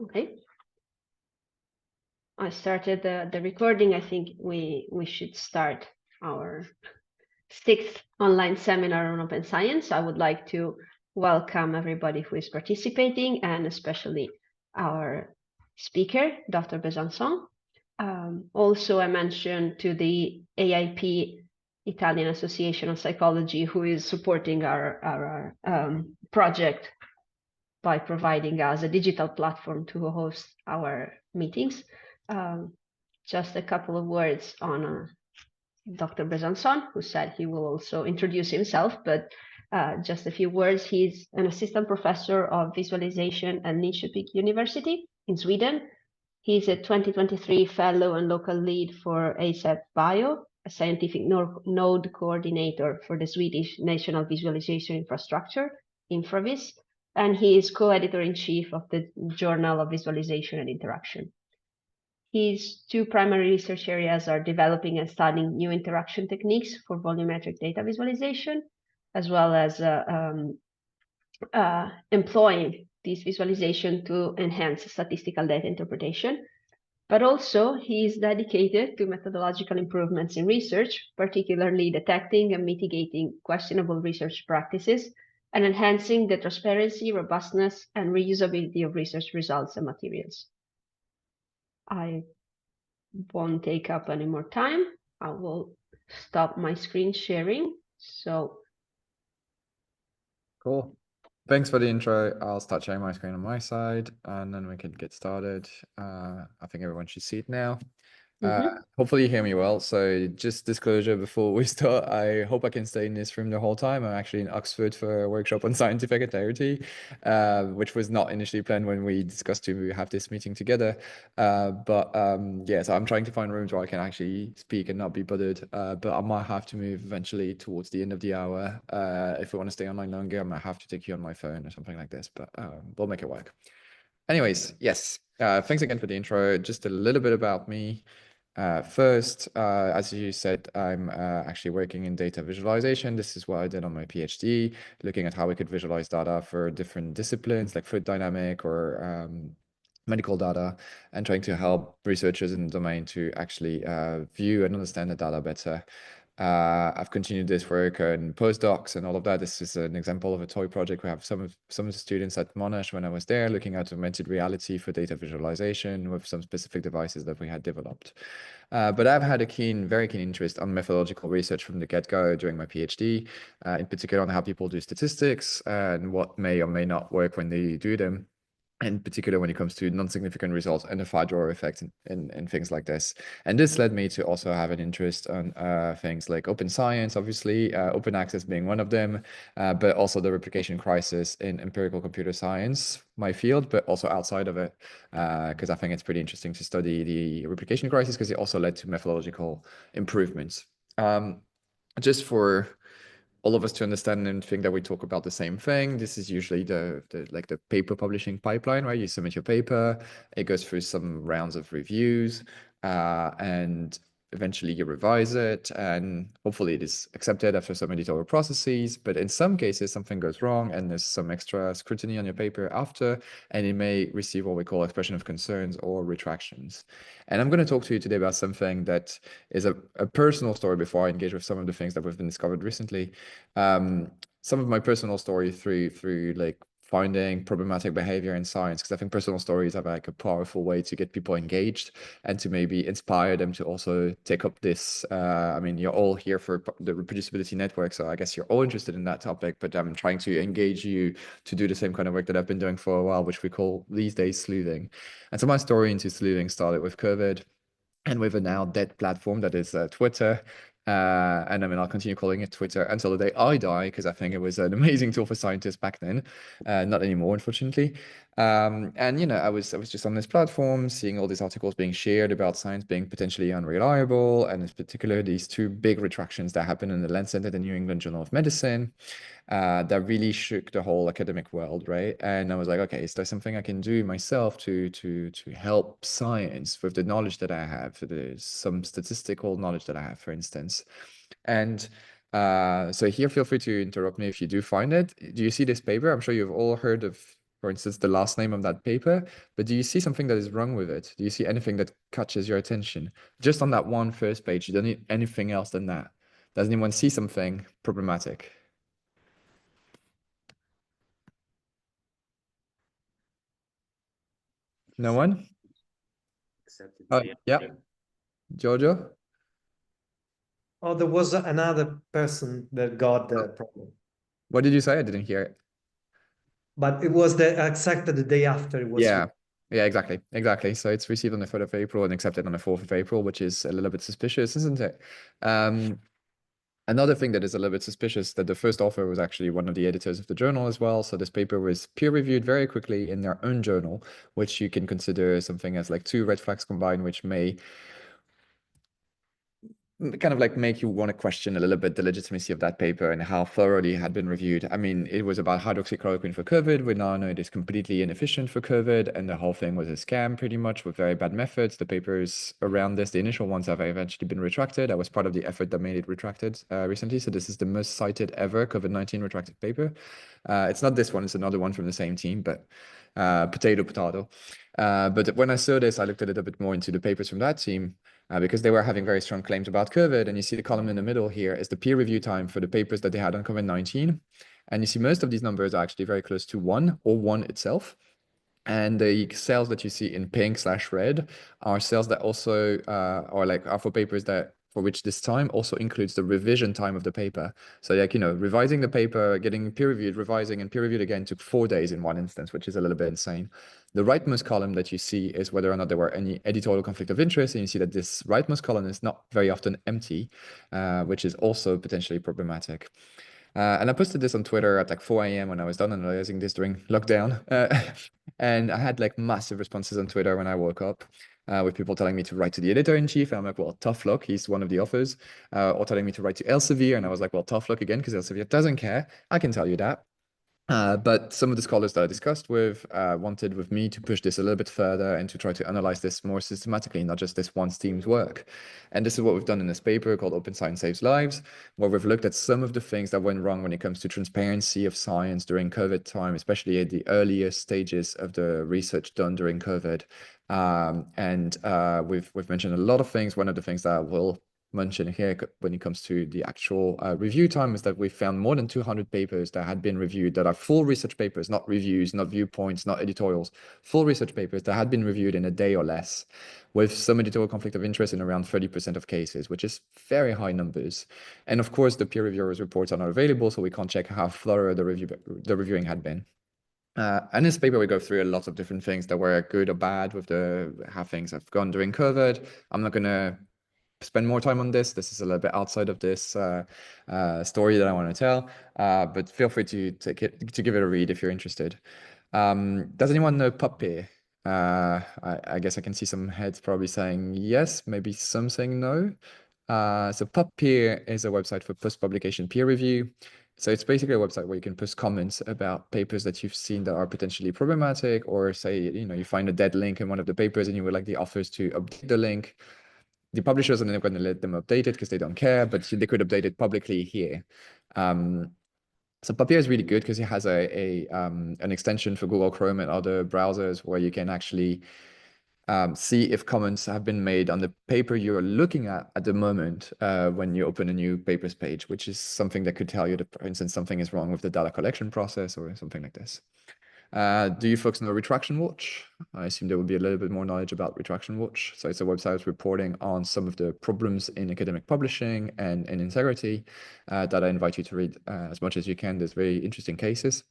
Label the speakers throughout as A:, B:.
A: Okay. I started the recording. I think we should start our 6th online seminar on open science. I would like to welcome everybody who is participating, and especially our speaker, Dr. Besançon. Also, I mentioned to the AIP, Italian Association of Psychology, who is supporting our project by providing us a digital platform to host our meetings. Just a couple of words on Dr. Besançon, who said he will also introduce himself, but just a few words. He's an assistant professor of visualization at Linköping University in Sweden. He's a 2023 fellow and local lead for ASAP Bio, a scientific node coordinator for the Swedish National Visualization Infrastructure, Infravis, and he is co-editor-in-chief of the Journal of Visualization and Interaction. His two primary research areas are developing and studying new interaction techniques for volumetric data visualization, as well as employing this visualization to enhance statistical data interpretation. But also, he is dedicated to methodological improvements in research, particularly detecting and mitigating questionable research practices and enhancing the transparency, robustness, and reusability of research results and materials. I won't take up any more time. I will stop my screen sharing. So,
B: cool. Thanks for the intro. I'll start sharing my screen on my side, and then we can get started. I think everyone should see it now. Hopefully you hear me well. So just disclosure before we start, I hope I can stay in this room the whole time. I'm actually in Oxford for a workshop on scientific authority, which was not initially planned when we discussed to have this meeting together. Yeah, so I'm trying to find rooms where I can actually speak and not be bothered. But I might have to move eventually towards the end of the hour. If we want to stay online longer, I might have to take you on my phone or something like this, but we'll make it work. Anyways, yes, thanks again for the intro. Just a little bit about me. First, as you said, I'm actually working in data visualization. This is what I did on my PhD, looking at how we could visualize data for different disciplines like fluid dynamic or medical data, and trying to help researchers in the domain to actually view and understand the data better. I've continued this work in postdocs and all of that. This is an example of a toy project. We have some of the students at Monash when I was there looking at augmented reality for data visualization with some specific devices that we had developed. But I've had a very keen interest on methodological research from the get-go during my PhD, in particular on how people do statistics and what may or may not work when they do them. In particular, when it comes to non-significant results and the fire effect and things like this. And this led me to also have an interest on things like open science, obviously, open access being one of them, but also the replication crisis in empirical computer science, my field, but also outside of it, because I think it's pretty interesting to study the replication crisis because it also led to methodological improvements. Just for all of us to understand and think that we talk about the same thing. This is usually the paper publishing pipeline, right? You submit your paper, it goes through some rounds of reviews, and eventually you revise it, and hopefully it is accepted after some editorial processes. But in some cases, something goes wrong and there's some extra scrutiny on your paper after, and it may receive what we call expression of concerns or retractions. And I'm going to talk to you today about something that is a personal story before I engage with some of the things that we've been discovered recently. Some of my personal story through like finding problematic behavior in science, because I think personal stories have like a powerful way to get people engaged and to maybe inspire them to also take up this. I mean, you're all here for the reproducibility network, so I guess you're all interested in that topic, but I'm trying to engage you to do the same kind of work that I've been doing for a while, which we call these days sleuthing. And so my story into sleuthing started with COVID and with a now dead platform that is Twitter. And I mean, I'll continue calling it Twitter until the day I die, because I think it was an amazing tool for scientists back then. Not anymore, unfortunately. And you know, I was just on this platform, seeing all these articles being shared about science being potentially unreliable, and in particular these two big retractions that happened in the Lancet and the New England Journal of Medicine. That really shook the whole academic world, right? And I was like, okay, is there something I can do myself to help science with the knowledge that I have, some statistical knowledge that I have, for instance? And so here, feel free to interrupt me if you do find it. Do you see this paper? I'm sure you've all heard of for instance, the last name of that paper, but do you see something that is wrong with it? Do you see anything that catches your attention? Just on that one first page, you don't need anything else than that. Does anyone see something problematic? No one? Oh, yeah. Giorgio?
C: Oh, there was another person that got the problem,
B: What did you say? I didn't hear it.
C: but it was exactly the day after it was.
B: Yeah. Yeah, exactly. So it's received on the 3rd of April and accepted on the 4th of April, which is a little bit suspicious, isn't it? Another thing that is a little bit suspicious, that the first author was actually one of the editors of the journal as well. So this paper was peer-reviewed very quickly in their own journal, which you can consider something as like 2 red flags combined, which may kind of like make you want to question a little bit the legitimacy of that paper and how thoroughly it had been reviewed. I mean, it was about hydroxychloroquine for COVID. We now know it is completely inefficient for COVID, and the whole thing was a scam pretty much with very bad methods. The papers around this, the initial ones, have eventually been retracted. I was part of the effort that made it retracted recently. So this is the most cited ever COVID-19 retracted paper. It's not this one, it's another one from the same team, but potato. But when I saw this, I looked a little bit more into the papers from that team. Because they were having very strong claims about COVID. And you see the column in the middle here is the peer review time for the papers that they had on COVID-19. And you see most of these numbers are actually very close to 1 or 1 itself. And the cells that you see in pink/red are cells that also are for papers that for which this time also includes the revision time of the paper. So like, revising the paper, getting peer reviewed, revising and peer reviewed again took 4 days in one instance, which is a little bit insane. The rightmost column that you see is whether or not there were any editorial conflict of interest. And you see that this rightmost column is not very often empty, which is also potentially problematic. And I posted this on Twitter at like 4 a.m. when I was done analyzing this during lockdown. And I had like massive responses on Twitter when I woke up, with people telling me to write to the editor-in-chief. And I'm like, well, tough luck. He's one of the authors. Or telling me to write to Elsevier. And I was like, well, tough luck again, because Elsevier doesn't care. I can tell you that. But some of the scholars that I discussed with wanted with me to push this a little bit further and to try to analyze this more systematically, not just this one team's work. And this is what we've done in this paper called Open Science Saves Lives, where we've looked at some of the things that went wrong when it comes to transparency of science during COVID time, especially at the earliest stages of the research done during COVID. We've mentioned a lot of things. One of the things that I will mention here when it comes to the actual review time is that we found more than 200 papers that had been reviewed that are full research papers, not reviews, not viewpoints, not editorials, full research papers that had been reviewed in a day or less, with some editorial conflict of interest in around 30% of cases, which is very high numbers. And of course, the peer reviewers' reports are not available, so we can't check how thorough the reviewing had been. And in this paper, we go through a lot of different things that were good or bad with how things have gone during COVID. I'm not going to spend more time on this. This is a little bit outside of this story that I want to tell, but feel free to give it a read if you're interested. Does anyone know PubPeer? I guess I can see some heads probably saying yes, maybe some saying no. So PubPeer is a website for post-publication peer review. So it's basically a website where you can post comments about papers that you've seen that are potentially problematic, or say, you find a dead link in one of the papers and you would like the authors to update the link. The publishers are not going to let them update it because they don't care, but they could update it publicly here. So PubPeer is really good because it has an extension for Google Chrome and other browsers where you can actually see if comments have been made on the paper you're looking at the moment when you open a new papers page, which is something that could tell you that, for instance, something is wrong with the data collection process or something like this. Do you folks know Retraction Watch? I assume there would be a little bit more knowledge about Retraction Watch. So it's a website reporting on some of the problems in academic publishing and in integrity that I invite you to read as much as you can. There's very interesting cases.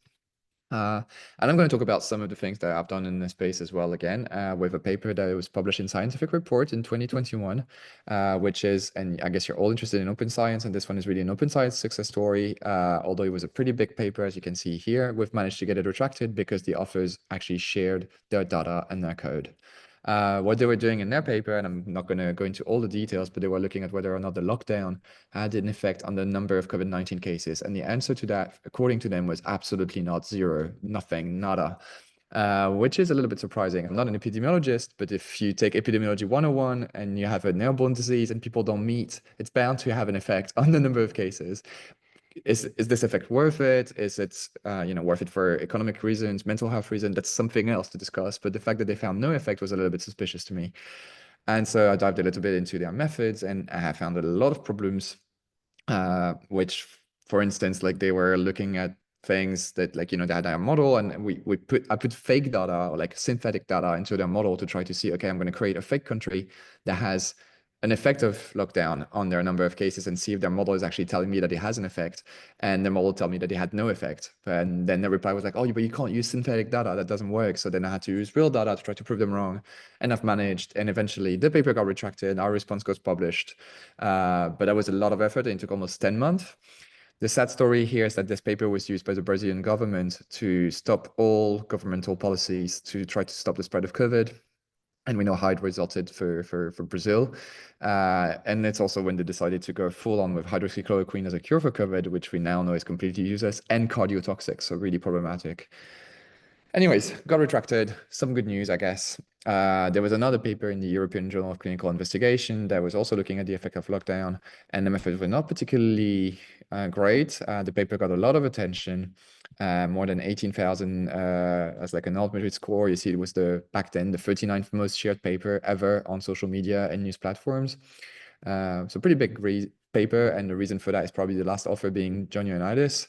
B: And I'm going to talk about some of the things that I've done in this space as well again, with a paper that was published in Scientific Report in 2021, which is, and I guess you're all interested in open science, and this one is really an open science success story. Although it was a pretty big paper, as you can see here, we've managed to get it retracted because the authors actually shared their data and their code. What they were doing in their paper, and I'm not going to go into all the details, but they were looking at whether or not the lockdown had an effect on the number of COVID-19 cases. And the answer to that, according to them, was absolutely not, zero, nothing, nada. Which is a little bit surprising. I'm not an epidemiologist, but if you take Epidemiology 101 and you have an airborne disease and people don't meet, it's bound to have an effect on the number of cases. is this effect worth it? Is it worth it for economic reasons, mental health reasons? That's something else to discuss. But the fact that they found no effect was a little bit suspicious to me. And so I dived a little bit into their methods, and I have found a lot of problems, which, for instance, like they were looking at things that, like, they had a model, and I put fake data or like synthetic data into their model to try to see, okay, I'm going to create a fake country that has an effect of lockdown on their number of cases and see if their model is actually telling me that it has an effect. And the model told me that it had no effect. And then the reply was like, oh, but you can't use synthetic data. That doesn't work. So then I had to use real data to try to prove them wrong. And I've managed. And eventually the paper got retracted. Our response got published. But that was a lot of effort. And it took almost 10 months. The sad story here is that this paper was used by the Brazilian government to stop all governmental policies to try to stop the spread of COVID. And we know how it resulted for Brazil. And it's also when they decided to go full on with hydroxychloroquine as a cure for COVID, which we now know is completely useless and cardiotoxic, so really problematic. Anyways, got retracted. Some good news, I guess. There was another paper in the European Journal of Clinical Investigation that was also looking at the effect of lockdown, and the methods were not particularly great. The paper got a lot of attention, more than 18,000 as like an altmetric score. You see, it was back then the 39th most shared paper ever on social media and news platforms. So pretty big paper, and the reason for that is probably the last author being John Ioannidis.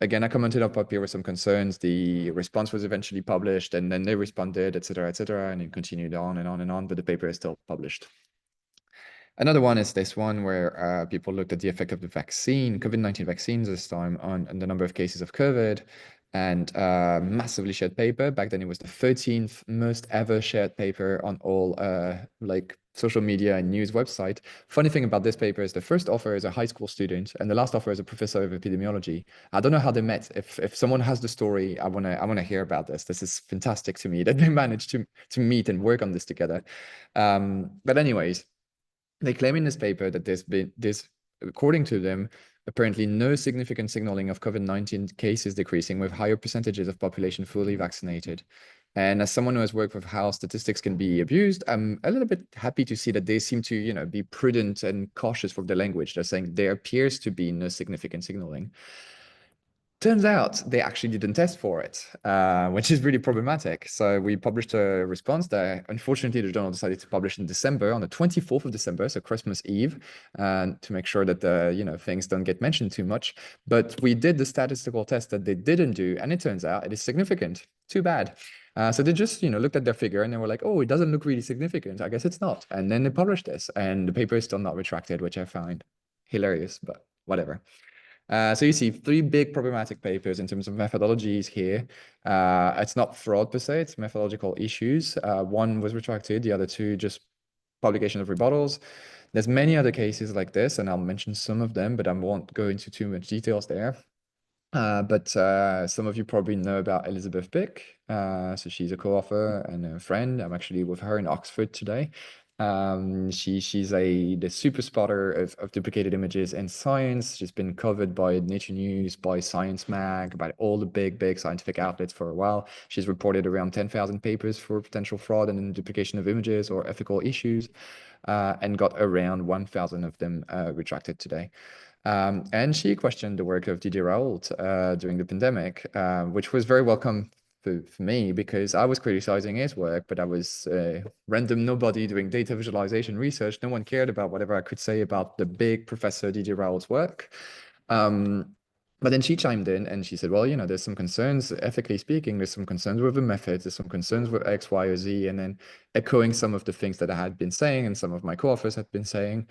B: Again, I commented up here with some concerns. The response was eventually published, and then they responded, et cetera, and it continued on and on and on, but the paper is still published. Another one is this one where people looked at the effect of the vaccine, COVID-19 vaccines this time, on the number of cases of COVID, and massively shared paper. Back then it was the 13th most ever shared paper on all like social media and news website. Funny thing about this paper is the first author is a high school student and the last author is a professor of epidemiology. I don't know how they met. If someone has the story, I wanna hear about this. This is fantastic to me that they managed to meet and work on this together. But anyways, they claim in this paper that there's according to them, apparently no significant signaling of COVID-19 cases decreasing with higher percentages of population fully vaccinated. And as someone who has worked with how statistics can be abused, I'm a little bit happy to see that they seem to, be prudent and cautious with the language. They're saying there appears to be no significant signaling. Turns out they actually didn't test for it, which is really problematic. So we published a response there. Unfortunately, the journal decided to publish in December, on the 24th of December, so Christmas Eve, to make sure that things don't get mentioned too much. But we did the statistical test that they didn't do, and it turns out it is significant. Too bad. So they just looked at their figure and they were like, oh, it doesn't look really significant. I guess it's not. And then they published this, and the paper is still not retracted, which I find hilarious, but whatever. So you see 3 big problematic papers in terms of methodologies here. It's not fraud per se, it's methodological issues. One was retracted, the other 2 just publication of rebuttals. There's many other cases like this, and I'll mention some of them, but I won't go into too much details there. But some of you probably know about Elizabeth Pick. So she's a co-author and a friend. I'm actually with her in Oxford today. She's the super spotter of duplicated images in science. She's been covered by Nature News, by Science Mag, by all the big scientific outlets for a while. She's reported around 10,000 papers for potential fraud and duplication of images or ethical issues, and got around 1,000 of them retracted today. And she questioned the work of Didier Raoult during the pandemic, which was very welcome for me, because I was criticizing his work, but I was a random nobody doing data visualization research. No one cared about whatever I could say about the big Professor Didier Raoult's work. But then she chimed in and she said, well, there's some concerns, ethically speaking, there's some concerns with the methods, there's some concerns with X, Y, or Z, and then echoing some of the things that I had been saying and some of my co-authors had been saying.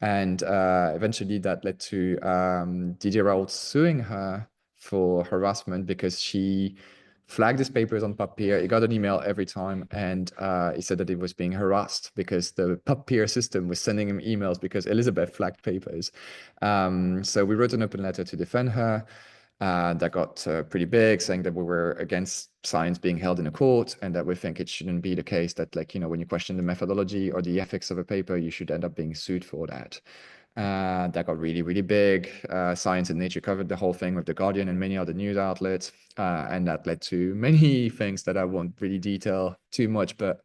B: And eventually that led to Didier Raoult suing her for harassment because she flagged his papers on PubPeer. He got an email every time, and he said that he was being harassed because the PubPeer system was sending him emails because Elizabeth flagged papers. So we wrote an open letter to defend her. That got pretty big, saying that we were against science being held in a court, and that we think it shouldn't be the case that, when you question the methodology or the ethics of a paper, you should end up being sued for that. That got really big. Science and Nature covered the whole thing with The Guardian and many other news outlets. And that led to many things that I won't really detail too much, but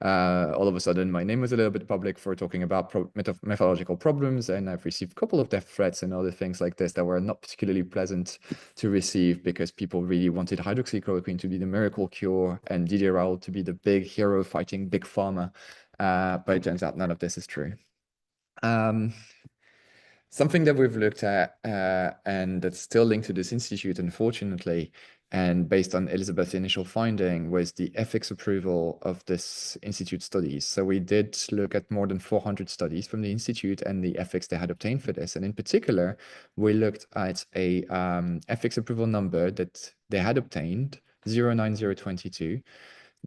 B: All of a sudden, my name was a little bit public for talking about methodological problems, and I've received a couple of death threats and other things like this that were not particularly pleasant to receive because people really wanted hydroxychloroquine to be the miracle cure and Didier Raoult to be the big hero fighting big pharma. But it turns out none of this is true. Something that we've looked at, and that's still linked to this institute, unfortunately, and based on Elizabeth's initial finding, was the ethics approval of this institute studies. So we did look at more than 400 studies from the institute and the ethics they had obtained for this. And in particular, we looked at a ethics approval number that they had obtained, 09022,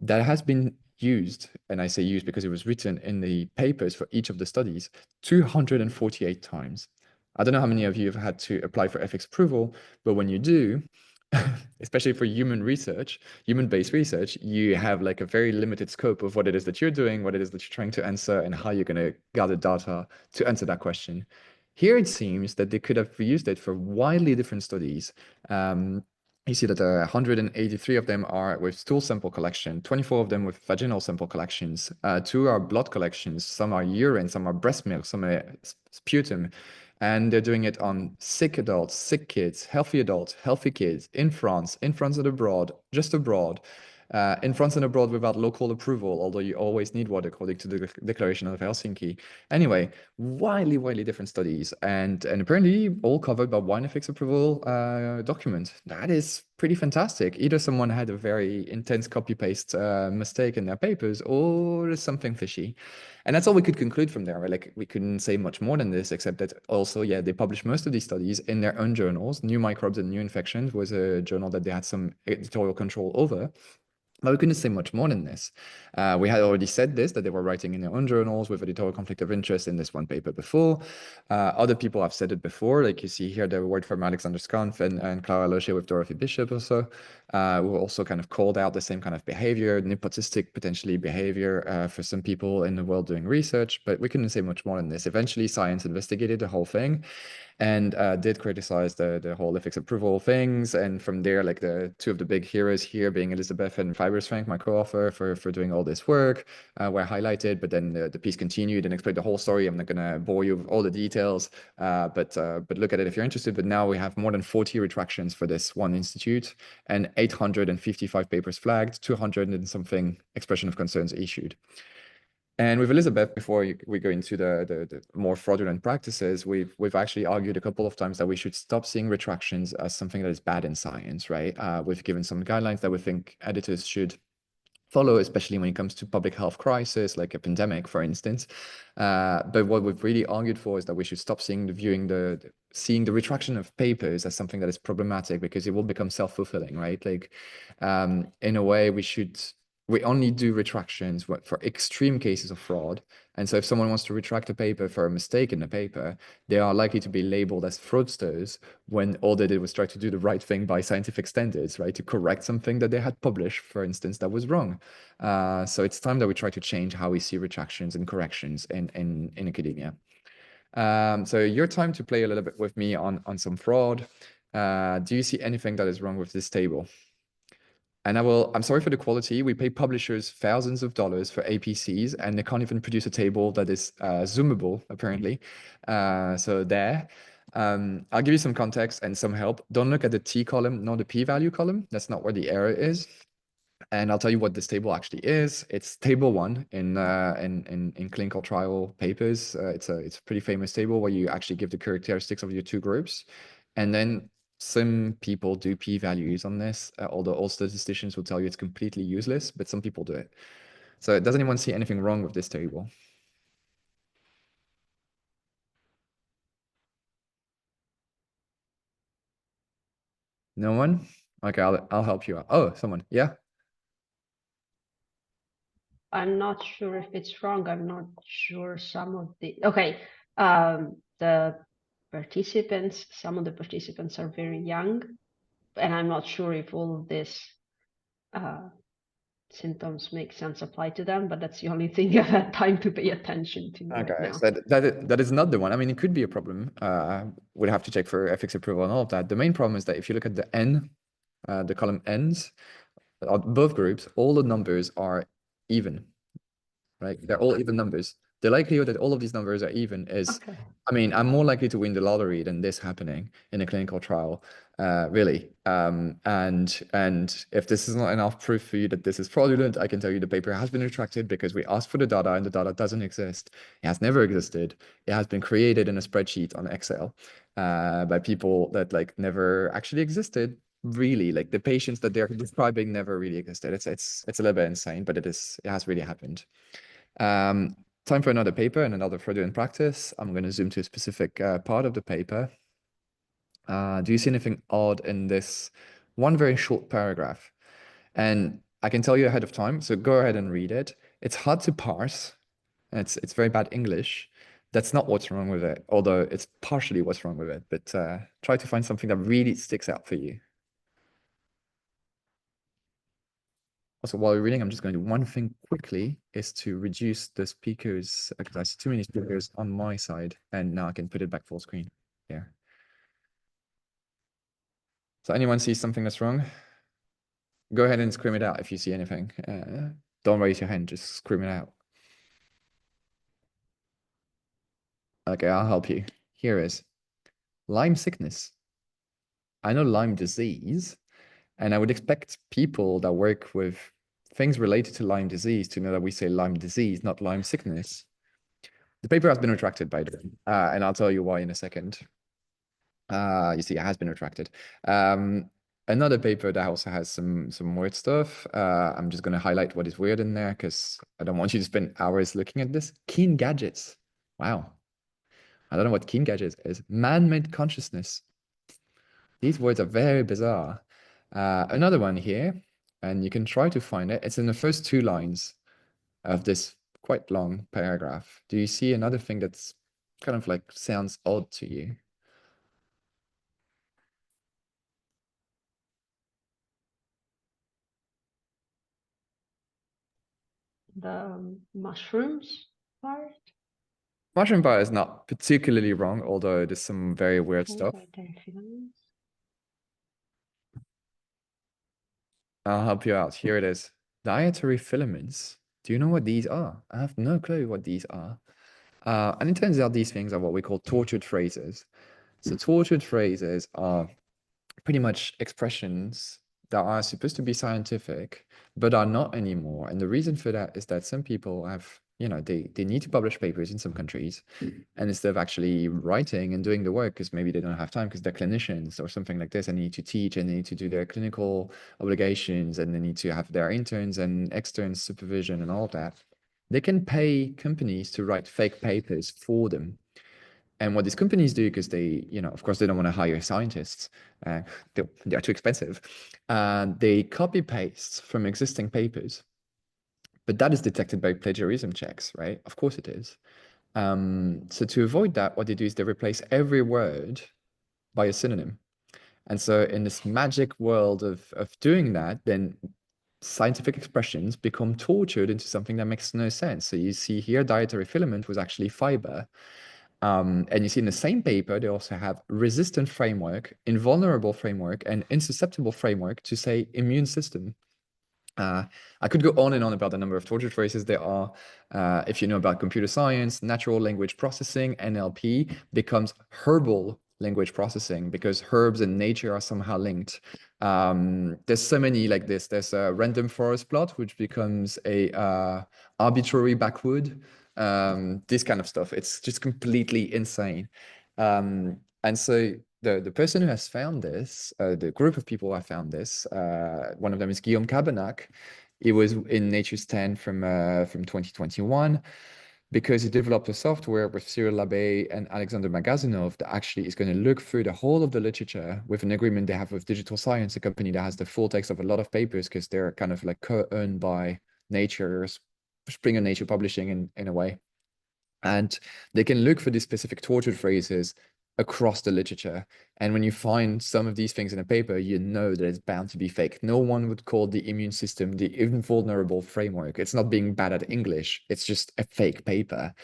B: that has been used, and I say used because it was written in the papers for each of the studies, 248 times. I don't know how many of you have had to apply for ethics approval, but when you do, especially for human research, human-based research, you have like a very limited scope of what it is that you're doing, what it is that you're trying to answer, and how you're going to gather data to answer that question. Here it seems that they could have used it for widely different studies. You see that 183 of them are with stool sample collection, 24 of them with vaginal sample collections, 2 are blood collections, some are urine, some are breast milk, some are sputum. And they're doing it on sick adults, sick kids, healthy kids, in France and abroad, just abroad. In France and abroad without local approval, although you always need one according to the Declaration of Helsinki. Anyway, widely different studies, and apparently all covered by one ethics approval document. That is pretty fantastic. Either someone had a very intense copy-paste mistake in their papers, or there's something fishy. And that's all we could conclude from there. Right? Like, we couldn't say much more than this, except that also, yeah, they published most of these studies in their own journals. New Microbes and New Infections was a journal that they had some editorial control over. But we couldn't say much more than this. We had already said this, that they were writing in their own journals with editorial conflict of interest in this one paper before. Other people have said it before, like you see here, the word from Alexander Skanf and Clara Loche with Dorothy Bishop also, who also kind of called out the same kind of behavior, nepotistic potentially behavior for some people in the world doing research, but we couldn't say much more than this. Eventually, Science investigated the whole thing and did criticize the whole ethics approval things. And from there, like the 2 of the big heroes here being Elizabeth and Fibers Frank, my co-author, for doing all this work, were highlighted. But then the piece continued and explained the whole story. I'm not going to bore you with all the details, but look at it if you're interested. But now we have more than 40 retractions for this one institute and 855 papers flagged, 200 and something expression of concerns issued. And with Elizabeth, before we go into the more fraudulent practices, we've actually argued a couple of times that we should stop seeing retractions as something that is bad in science, right? We've given some guidelines that we think editors should follow, especially when it comes to public health crisis, like a pandemic, for instance. But what we've really argued for is that we should stop seeing seeing the retraction of papers as something that is problematic, because it will become self-fulfilling, right? Like, in a way, we only do retractions for extreme cases of fraud. And so if someone wants to retract a paper for a mistake in the paper, they are likely to be labeled as fraudsters when all they did was try to do the right thing by scientific standards, right? To correct something that they had published, for instance, that was wrong. So it's time that we try to change how we see retractions and corrections in academia. So your time to play a little bit with me on some fraud. Do you see anything that is wrong with this table? And I'm sorry for the quality. We pay publishers thousands of dollars for APCs, and they can't even produce a table that is zoomable, apparently. So there, I'll give you some context and some help. Don't look at the T column, nor the p-value column. That's not where the error is. And I'll tell you what this table actually is. It's table 1 in clinical trial papers. It's a pretty famous table where you actually give the characteristics of your 2 groups, and then some people do p-values on this, although all statisticians will tell you it's completely useless, but some people do it. So does anyone see anything wrong with this table? No one? Okay, I'll help you out. Oh, someone. Yeah.
A: I'm not sure if it's wrong. I'm not sure some of the some of the participants are very young, and I'm not sure if all of this symptoms make sense apply to them, but that's the only thing I've had time to pay attention to right now.
B: So that is not the one. I mean, it could be a problem. We'd have to check for ethics approval and all of that. The main problem is that if you look at the N, the column N's, both groups, all the numbers are even. right? They're all even numbers. The likelihood that all of these numbers are even is,
A: Okay.
B: I mean, I'm more likely to win the lottery than this happening in a clinical trial, really. And if this is not enough proof for you that this is fraudulent, I can tell you the paper has been retracted because we asked for the data and the data doesn't exist. It has never existed. It has been created in a spreadsheet on Excel by people that like never actually existed. Really, like the patients that they're describing never really existed. It's a little bit insane, but it has really happened. Time for another paper and another fraudulent practice. I'm going to zoom to a specific part of the paper. Do you see anything odd in this one very short paragraph? And I can tell you ahead of time, so go ahead and read it. It's hard to parse. It's very bad English. That's not what's wrong with it, although it's partially what's wrong with it. But try to find something that really sticks out for you. Also, while you're reading, I'm just going to do one thing quickly, is to reduce the speakers, because I see too many speakers on my side, and now I can put it back full screen here. So anyone see something that's wrong? Go ahead and scream it out if you see anything. Don't raise your hand, just scream it out. Okay, I'll help you. Here is Lyme sickness. I know Lyme disease, and I would expect people that work with things related to Lyme disease to know that we say Lyme disease, not Lyme sickness. The paper has been retracted by the way, and I'll tell you why in a second. You see, it has been retracted. Another paper that also has some weird stuff. I'm just going to highlight what is weird in there because I don't want you to spend hours looking at this. Keen gadgets. Wow. I don't know what keen gadgets is. Man-made consciousness. These words are very bizarre. Another one here, and you can try to find it. It's in the first 2 lines of this quite long paragraph. Do you see another thing that's kind of like sounds odd to you?
A: The mushrooms part.
B: Mushroom bar is not particularly wrong, although there's some very weird stuff. I'll help you out. Here it is. Dietary filaments. Do you know what these are? I have no clue what these are. And it turns out these things are what we call tortured phrases. So tortured phrases are pretty much expressions that are supposed to be scientific, but are not anymore. And the reason for that is that some people have, you know, they need to publish papers in some countries. And instead of actually writing and doing the work, because maybe they don't have time because they're clinicians or something like this, and they need to teach and they need to do their clinical obligations and they need to have their interns and extern supervision and all that, they can pay companies to write fake papers for them. And what these companies do, because they, you know, of course, they don't want to hire scientists, they're too expensive. They copy paste from existing papers, but that is detected by plagiarism checks, right? Of course it is. So to avoid that, what they do is they replace every word by a synonym. And so in this magic world of doing that, then scientific expressions become tortured into something that makes no sense. So you see here, dietary filament was actually fiber. And you see in the same paper, they also have resistant framework, invulnerable framework, and insusceptible framework to say immune system. I could go on and on about the number of tortured phrases there are. If you know about computer science, natural language processing, NLP becomes herbal language processing because herbs and nature are somehow linked. There's so many like this. There's a random forest plot, which becomes a arbitrary backwood. This kind of stuff. It's just completely insane. And so the person who has found this, the group of people who have found this, one of them is Guillaume Cabernac. It was in Nature's 10 from 2021, because he developed a software with Cyril Labbe and Alexander Magazinov that actually is going to look through the whole of the literature with an agreement they have with Digital Science, a company that has the full text of a lot of papers because they're kind of like co-owned by Nature, Springer Nature Publishing in a way. And they can look for these specific tortured phrases across the literature. And when you find some of these things in a paper, you know that it's bound to be fake. No one would call the immune system the invulnerable framework. It's not being bad at English. It's just a fake paper.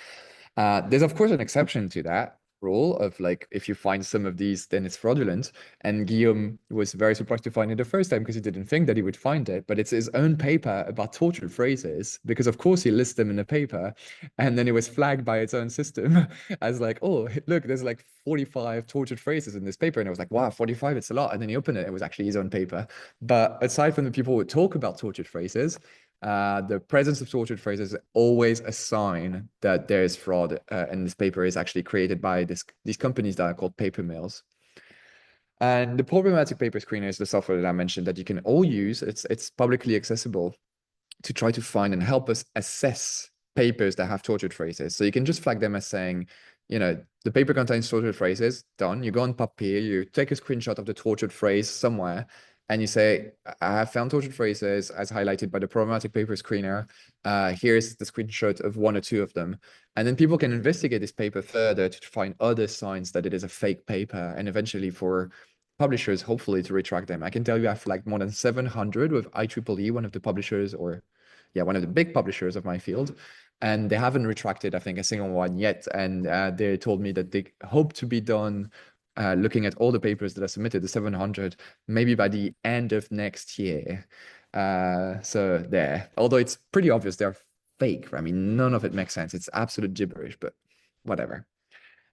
B: There's, of course, an exception to that. rule of like, if you find some of these, then it's fraudulent. And Guillaume was very surprised to find it the first time because he didn't think that he would find it. But it's his own paper about tortured phrases, because of course he lists them in the paper, and then it was flagged by its own system as like, oh, look, there's like 45 tortured phrases in this paper. And I was like, wow, 45, it's a lot. And then he opened it, it was actually his own paper. But aside from the people who talk about tortured phrases, the presence of tortured phrases is always a sign that there is fraud, and this paper is actually created by these companies that are called paper mills. And the problematic paper screener is the software that I mentioned that you can all use. It's publicly accessible to try to find and help us assess papers that have tortured phrases. So you can just flag them as saying, you know, the paper contains tortured phrases, done. You go on Papier, you take a screenshot of the tortured phrase somewhere, and you say, I have found tortured phrases as highlighted by the problematic paper screener. Here's the screenshot of one or two of them. And then people can investigate this paper further to find other signs that it is a fake paper, and eventually for publishers, hopefully, to retract them. I can tell you I've flagged more than 700 with IEEE, one of the publishers, or yeah, one of the big publishers of my field. And they haven't retracted, I think, a single one yet. And they told me that they hope to be done looking at all the papers that are submitted, the 700, maybe by the end of next year. So there, although it's pretty obvious they're fake. I mean, none of it makes sense. It's absolute gibberish, but whatever.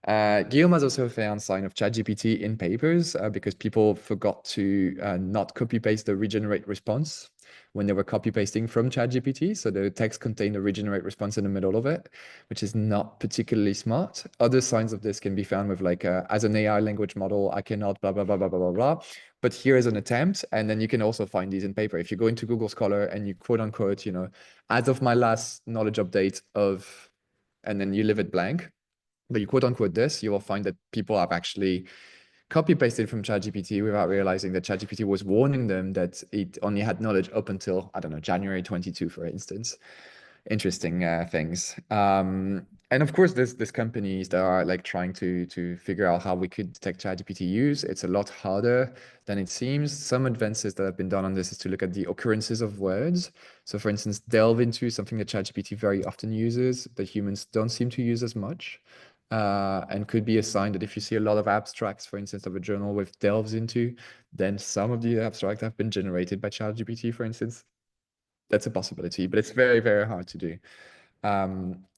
B: Guillaume has also found sign of ChatGPT in papers because people forgot to not copy paste the regenerate response when they were copy pasting from ChatGPT. So the text contained a regenerate response in the middle of it, which is not particularly smart. Other signs of this can be found with like, as an AI language model, I cannot blah, blah, blah, blah, blah, blah, blah. But here is an attempt. And then you can also find these in paper. If you go into Google Scholar and you quote unquote, you know, as of my last knowledge update of, and then you leave it blank, but you quote unquote this, you will find that people have actually copy pasted from ChatGPT without realizing that ChatGPT was warning them that it only had knowledge up until, I don't know, January 22, for instance. Interesting things. And of course, there's companies that are like trying to figure out how we could detect ChatGPT use. It's a lot harder than it seems. Some advances that have been done on this is to look at the occurrences of words. So for instance, delve into something that ChatGPT very often uses that humans don't seem to use as much. And could be a sign that if you see a lot of abstracts, for instance, of a journal with delves into, then some of the abstracts have been generated by ChatGPT, for instance. That's a possibility, but it's very, very hard to do.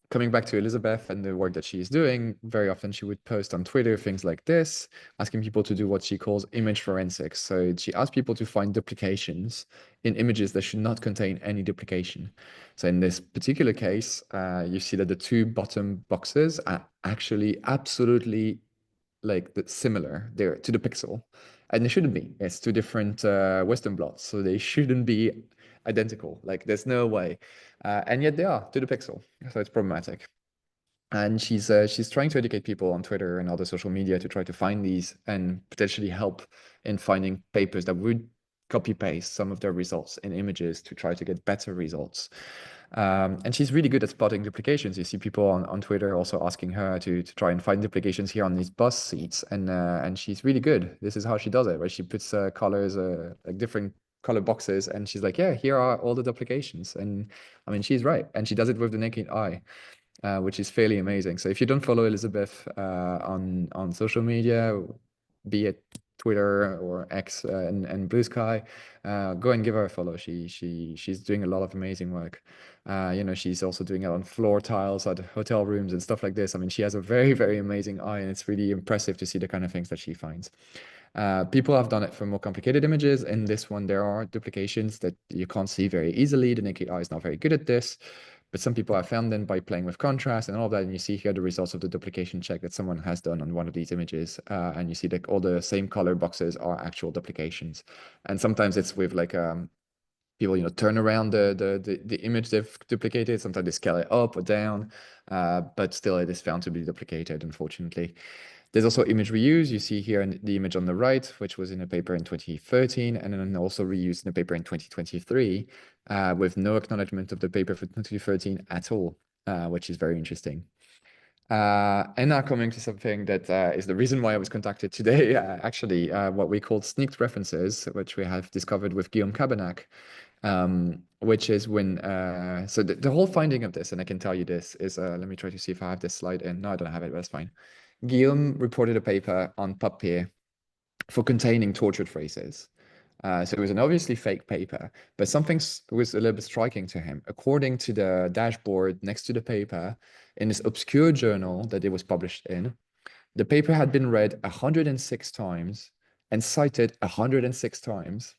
B: Coming back to Elizabeth and the work that she is doing, very often she would post on Twitter things like this, asking people to do what she calls image forensics. So she asks people to find duplications in images that should not contain any duplication. So in this particular case, you see that the two bottom boxes are actually absolutely like similar there to the pixel, and they shouldn't be. It's two different Western blots, so they shouldn't be identical. Like there's no way, and yet they are to the pixel. So it's problematic. And she's trying to educate people on Twitter and other social media to try to find these and potentially help in finding papers that would copy paste some of their results in images to try to get better results. And she's really good at spotting duplications. You see people on Twitter also asking her to try and find duplications here on these bus seats, and she's really good. This is how she does it, right? She puts colors, like different color boxes, and she's like, yeah, here are all the duplications. And I mean, she's right, and she does it with the naked eye. Which is fairly amazing. So if you don't follow Elizabeth on social media, be it Twitter or X and Blue Sky, go and give her a follow. She's doing a lot of amazing work. You know, she's also doing it on floor tiles at hotel rooms and stuff like this. I mean, she has a very, very amazing eye, and it's really impressive to see the kind of things that she finds. People have done it for more complicated images. In this one, there are duplications that you can't see very easily. The naked eye is not very good at this. But some people have found them by playing with contrast and all of that. And you see here the results of the duplication check that someone has done on one of these images. And you see that all the same color boxes are actual duplications. And sometimes it's with like people, you know, turn around the image they've duplicated. Sometimes they scale it up or down, but still it is found to be duplicated, unfortunately. There's also image reuse. You see here in the image on the right, which was in a paper in 2013, and then also reused in a paper in 2023, with no acknowledgement of the paper for 2013 at all, which is very interesting. And now coming to something that is the reason why I was contacted today, actually, what we call sneaked references, which we have discovered with Guillaume Cabernac, which is when, so the whole finding of this, and I can tell you this, is, let me try to see if I have this slide in. No, I don't have it, but that's fine. Guillaume reported a paper on Papier for containing tortured phrases. So it was an obviously fake paper, but something was a little bit striking to him. According to the dashboard next to the paper, in this obscure journal that it was published in, the paper had been read 106 times and cited 106 times.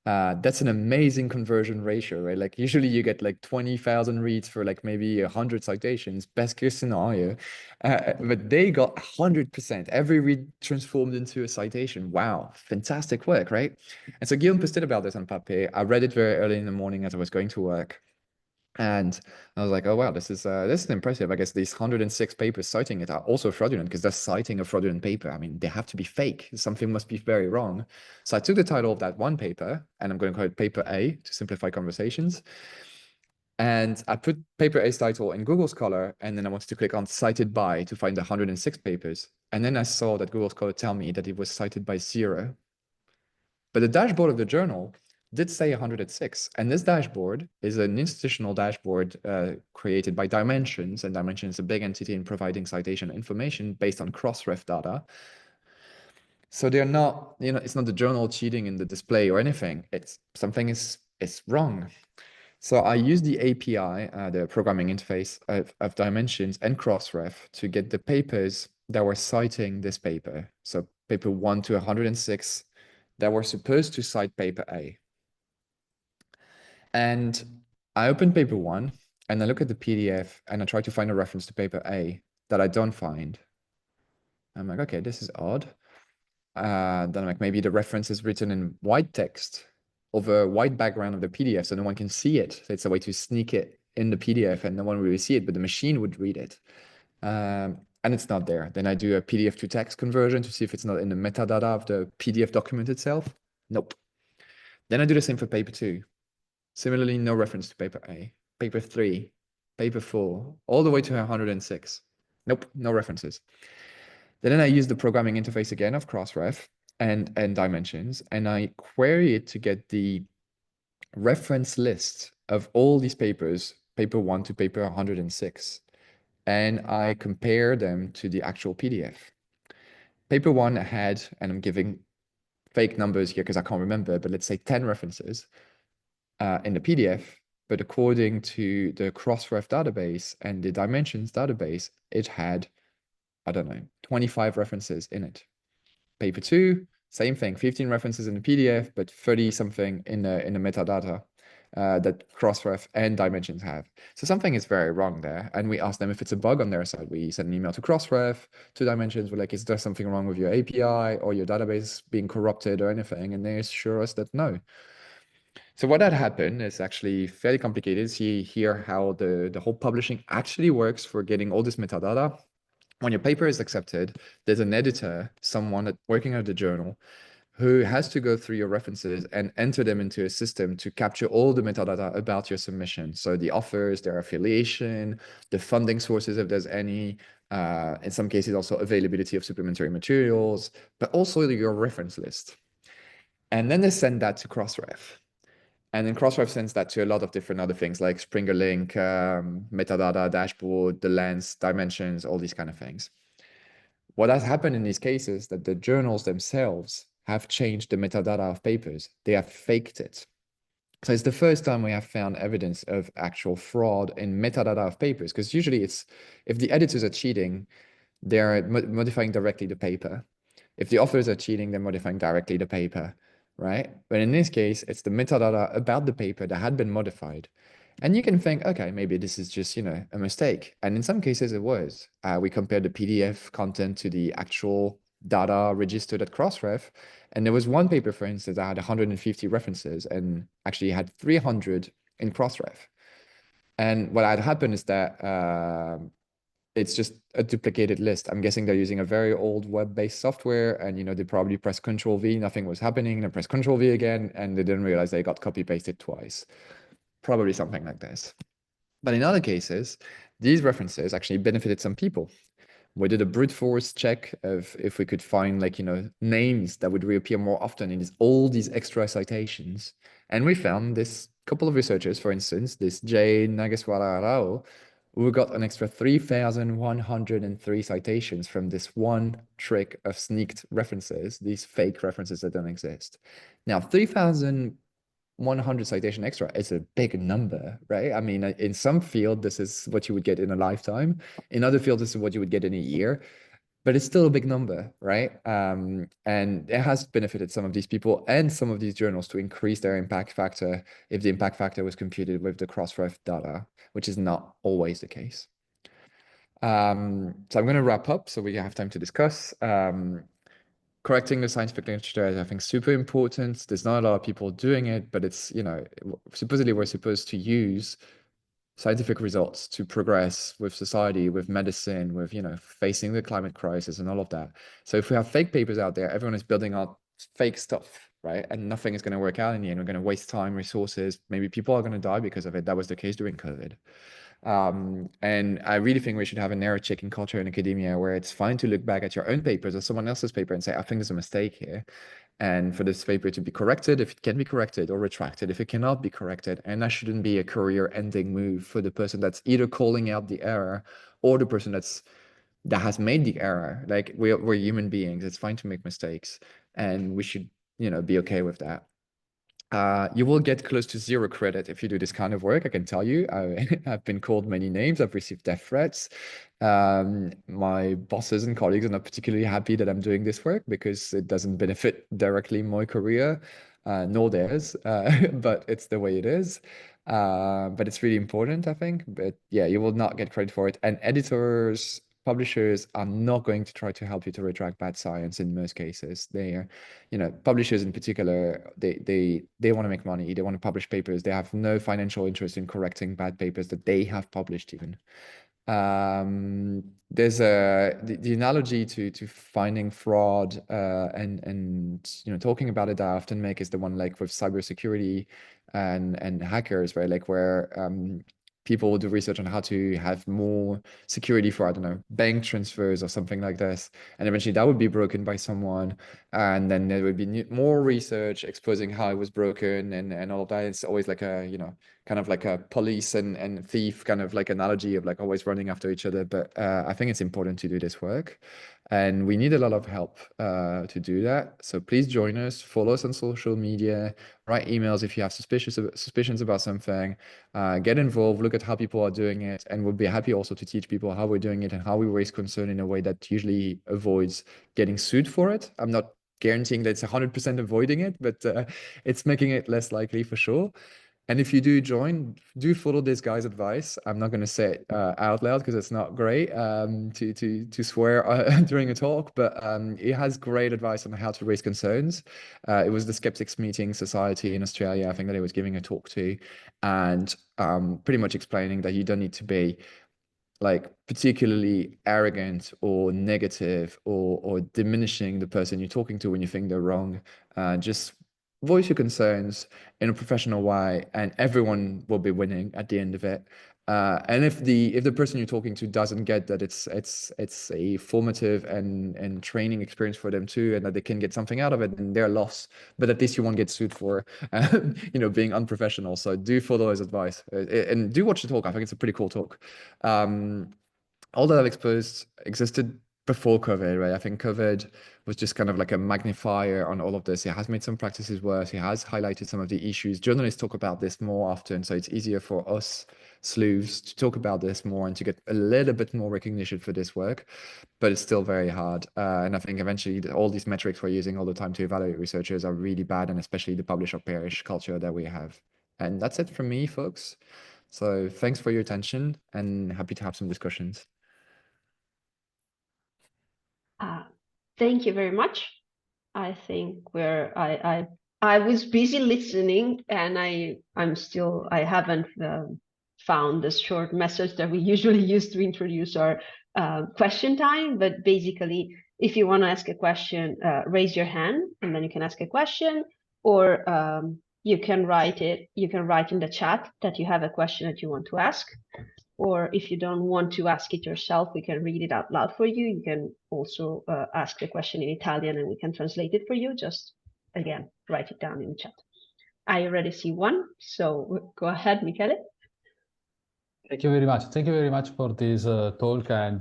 B: That's an amazing conversion ratio, right? Like usually you get like 20,000 reads for like maybe 100 citations, best case scenario. But they got 100%. Every read transformed into a citation. Wow, fantastic work, right? And so Guillaume posted about this on Papier. I read it very early in the morning as I was going to work. And I was like, oh, wow, this is impressive. I guess these 106 papers citing it are also fraudulent because they're citing a fraudulent paper. I mean, they have to be fake. Something must be very wrong. So I took the title of that one paper, and I'm going to call it paper A to simplify conversations. And I put paper A's title in Google Scholar, and then I wanted to click on cited by to find the 106 papers. And then I saw that Google Scholar tell me that it was cited by 0. But the dashboard of the journal did say 106. And this dashboard is an institutional dashboard created by Dimensions. And Dimensions is a big entity in providing citation information based on Crossref data. So they're not, it's not the journal cheating in the display or anything. It's something is wrong. So I use the API, the programming interface of Dimensions and Crossref to get the papers that were citing this paper. So paper 1 to 106 that were supposed to cite paper A. And I open paper 1 and I look at the PDF and I try to find a reference to paper A that I don't find. I'm like, okay, this is odd. Then I'm like, maybe the reference is written in white text over a white background of the PDF so no one can see it. So it's a way to sneak it in the PDF and no one will really see it, but the machine would read it. And it's not there. Then I do a PDF to text conversion to see if it's not in the metadata of the PDF document itself. Nope. Then I do the same for paper 2. Similarly, no reference to paper A. Paper 3, paper 4, all the way to 106. Nope, no references. Then I use the programming interface again of Crossref and Dimensions, and I query it to get the reference list of all these papers, paper 1 to paper 106. And I compare them to the actual PDF. Paper 1 had, and I'm giving fake numbers here because I can't remember, but let's say 10 references in the PDF. But according to the Crossref database and the Dimensions database, it had, I don't know, 25 references in it. Paper 2, same thing, 15 references in the PDF, but 30 something in the metadata that Crossref and Dimensions have. So something is very wrong there. And we ask them if it's a bug on their side. We send an email to Crossref, to Dimensions. We're like, is there something wrong with your API or your database being corrupted or anything? And they assure us that no. So what had happened is actually fairly complicated. See here how the whole publishing actually works for getting all this metadata. When your paper is accepted, there's an editor, someone working at the journal, who has to go through your references and enter them into a system to capture all the metadata about your submission. So the authors, their affiliation, the funding sources, if there's any, in some cases also availability of supplementary materials, but also your reference list. And then they send that to Crossref. And then Crossref sends that to a lot of different other things like Springer Link, metadata, dashboard, the lens, dimensions, all these kind of things. What has happened in these cases is that the journals themselves have changed the metadata of papers. They have faked it. So it's the first time we have found evidence of actual fraud in metadata of papers, because usually it's, if the editors are cheating, they're modifying directly the paper. If the authors are cheating, they're modifying directly the paper, right? But in this case, it's the metadata about the paper that had been modified. And you can think, okay, maybe this is just, a mistake. And in some cases it was. We compared the PDF content to the actual data registered at Crossref. And there was one paper, for instance, that had 150 references and actually had 300 in Crossref. And what had happened is that it's just a duplicated list. I'm guessing they're using a very old web-based software and, they probably pressed Control-V, nothing was happening, and pressed Control-V again, and they didn't realize they got copy-pasted twice. Probably something like this. But in other cases, these references actually benefited some people. We did a brute force check of if we could find names that would reappear more often in all these extra citations. And we found this couple of researchers, for instance, this Jay Nageswara Rao, we got an extra 3,103 citations from this one trick of sneaked references, these fake references that don't exist. Now, 3,100 citation extra is a big number, right? I mean, in some field, this is what you would get in a lifetime. In other fields, this is what you would get in a year. But it's still a big number, right? And it has benefited some of these people and some of these journals to increase their impact factor if the impact factor was computed with the cross-ref data, which is not always the case. So I'm going to wrap up so we have time to discuss. Correcting the scientific literature is, I think, super important. There's not a lot of people doing it, but it's, you know, supposedly we're supposed to use scientific results to progress with society, with medicine, with, you know, facing the climate crisis and all of that. So if we have fake papers out there, everyone is building out fake stuff, right? And nothing is going to work out in the end. We're going to waste time, resources. Maybe people are going to die because of it. That was the case during COVID. And I really think we should have an error checking culture in academia where it's fine to look back at your own papers or someone else's paper and say, I think there's a mistake here. And for this paper to be corrected, if it can be corrected, or retracted if it cannot be corrected. And that shouldn't be a career-ending move for the person that's either calling out the error or the person that has made the error. Like we're human beings. It's fine to make mistakes, and we should, you know, be okay with that. You will get close to 0 credit if you do this kind of work, I can tell you. I've been called many names. I've received death threats. My bosses and colleagues are not particularly happy that I'm doing this work because it doesn't benefit directly my career, nor theirs, but it's the way it is. But it's really important, I think. But yeah, you will not get credit for it. And editors, publishers are not going to try to help you to retract bad science in most cases. They are, you know, publishers in particular, they want to make money. They want to publish papers. They have no financial interest in correcting bad papers that they have published even. There's the analogy to finding fraud and you know, talking about it that I often make is the one like with cybersecurity and hackers, right? Like where people will do research on how to have more security for, I don't know, bank transfers or something like this. And eventually that would be broken by someone. And then there would be more research exposing how it was broken and all of that. It's always like a, you know, kind of like a police and thief kind of like analogy of like always running after each other. But I think it's important to do this work. And we need a lot of help to do that. So please join us, follow us on social media, write emails if you have suspicions about something, get involved, look at how people are doing it. And we'll be happy also to teach people how we're doing it and how we raise concern in a way that usually avoids getting sued for it. I'm not guaranteeing that it's 100% avoiding it, but it's making it less likely for sure. And if you do join, do follow this guy's advice. I'm not going to say it out loud because it's not great to swear during a talk, but he has great advice on how to raise concerns. It was the Skeptics Meeting Society in Australia, I think, that he was giving a talk to, and pretty much explaining that you don't need to be like particularly arrogant or negative or diminishing the person you're talking to when you think they're wrong. Just voice your concerns in a professional way, and everyone will be winning at the end of it. And if the person you're talking to doesn't get that it's a formative and training experience for them too, and that they can get something out of it, then they're lost. But at least you won't get sued for you know, being unprofessional. So do follow his advice and do watch the talk. I think it's a pretty cool talk. All that I've exposed existed before COVID, right? I think COVID was just kind of like a magnifier on all of this. It has made some practices worse. It has highlighted some of the issues. Journalists talk about this more often, so it's easier for us sleuths to talk about this more and to get a little bit more recognition for this work, but it's still very hard. And I think eventually all these metrics we're using all the time to evaluate researchers are really bad, and especially the publish or perish culture that we have. And that's it from me, folks. So thanks for your attention and happy to have some discussions.
A: Thank you very much. I think I was busy listening, and I haven't found the short message that we usually use to introduce our question time. But basically, if you want to ask a question, raise your hand, and then you can ask a question, or you can write it. You can write in the chat that you have a question that you want to ask. Or if you don't want to ask it yourself, we can read it out loud for you. You can also ask the question in Italian and we can translate it for you. Just, again, write it down in the chat. I already see one, so go ahead, Michele.
D: Thank you very much. Thank you very much for this talk, and